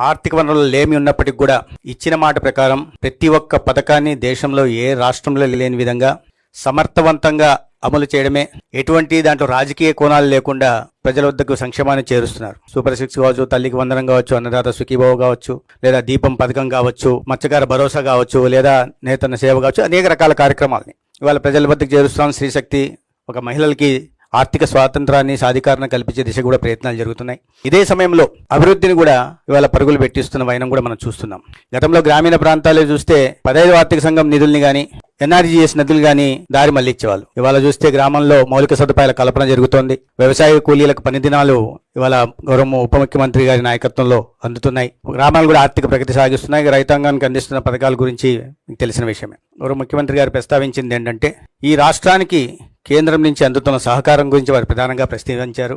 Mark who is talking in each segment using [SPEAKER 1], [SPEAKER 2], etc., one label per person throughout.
[SPEAKER 1] ఆర్థిక వనరులు లేమి ఉన్నప్పటికీ కూడా ఇచ్చిన మాట ప్రకారం ప్రతి ఒక్క పథకాన్ని దేశంలో ఏ రాష్ట్రంలో లేని విధంగా సమర్థవంతంగా అమలు చేయడమే, ఎటువంటి దాంట్లో రాజకీయ కోణాలు లేకుండా ప్రజల వద్దకు సంక్షేమాన్ని చేరుస్తున్నారు. సూపర్ 6 కావచ్చు, తల్లికి వందనం కావచ్చు, అన్నదాత సుఖీభావ కావచ్చు, లేదా దీపం పథకం కావచ్చు, మత్స్యకార భరోసా కావచ్చు, లేదా నేతన్న సేవ కావచ్చు, అనేక రకాల కార్యక్రమాలని ఇవాళ ప్రజల వద్దకు చేరుస్తున్నాం. స్త్రీశక్తి, ఒక మహిళలకి ఆర్థిక స్వాతంత్రాన్ని సాధికారణ కల్పించే దిశ కూడా ప్రయత్నాలు జరుగుతున్నాయి. ఇదే సమయంలో అభివృద్ధిని కూడా ఇవాళ పరుగులు పెట్టిస్తున్న వైనం కూడా మనం చూస్తున్నాం. గతంలో గ్రామీణ ప్రాంతాల్లో చూస్తే 15వ ఆర్థిక సంఘం నిధుల్ని కానీ ఎన్ఆర్జీఎస్ నిధులు కానీ దారి మళ్లించేవాళ్ళు. ఇవాళ చూస్తే గ్రామంలో మౌలిక సదుపాయాల కల్పన జరుగుతోంది. వ్యవసాయ కూలీలకు పని దినాలు ఇవాళ గౌరవ ఉప ముఖ్యమంత్రి గారి నాయకత్వంలో అందుతున్నాయి. గ్రామాలు కూడా ఆర్థిక ప్రగతి సాగిస్తున్నాయి. రైతాంగానికి అందిస్తున్న పథకాల గురించి మీకు తెలిసిన విషయమే. గౌరవ ముఖ్యమంత్రి గారు ప్రస్తావించింది ఏంటంటే, ఈ రాష్ట్రానికి కేంద్రం నుంచి అందుతున్న సహకారం గురించి వారు ప్రధానంగా ప్రస్తావించారు.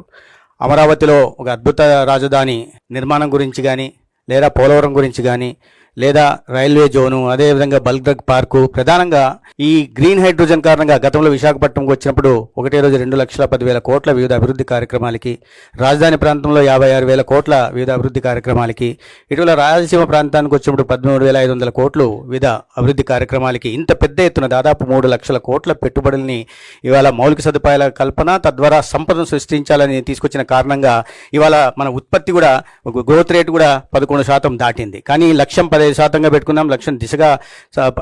[SPEAKER 1] అమరావతిలో ఒక అద్భుత రాజధాని నిర్మాణం గురించి కానీ, లేదా పోలవరం గురించి కానీ, లేదా రైల్వే జోను, అదేవిధంగా బల్క్ డ్రగ్ పార్కు, ప్రధానంగా ఈ గ్రీన్ హైడ్రోజన్ కారణంగా గతంలో విశాఖపట్నంకి వచ్చినప్పుడు ఒకటే రోజు 2,10,000 కోట్ల వివిధ అభివృద్ధి కార్యక్రమాలకి, రాజధాని ప్రాంతంలో 56,000 కోట్ల వివిధ అభివృద్ధి కార్యక్రమాలకి, ఇటీవల రాయలసీమ ప్రాంతానికి వచ్చినప్పుడు 13,500 కోట్లు వివిధ అభివృద్ధి కార్యక్రమాలకి, ఇంత పెద్ద ఎత్తున దాదాపు 3 లక్షల కోట్ల పెట్టుబడుల్ని ఇవాళ మౌలిక సదుపాయాల కల్పన తద్వారా సంపదను సృష్టించాలని తీసుకొచ్చిన కారణంగా ఇవాళ మన ఉత్పత్తి కూడా, గ్రోత్ రేటు కూడా 11% దాటింది. కానీ లక్ష్యం 15%గా పెట్టుకున్నాం. లక్ష్యం దిశగా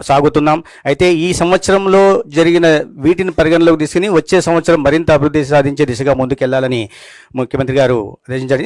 [SPEAKER 1] సాగుతున్నాం. అయితే ఈ సంవత్సరంలో జరిగిన వీటిని పరిగణలోకి తీసుకుని వచ్చే సంవత్సరం మరింత అభివృద్ధి సాధించే దిశగా ముందుకెళ్లాలని ముఖ్యమంత్రి గారు ఆదేశించారు.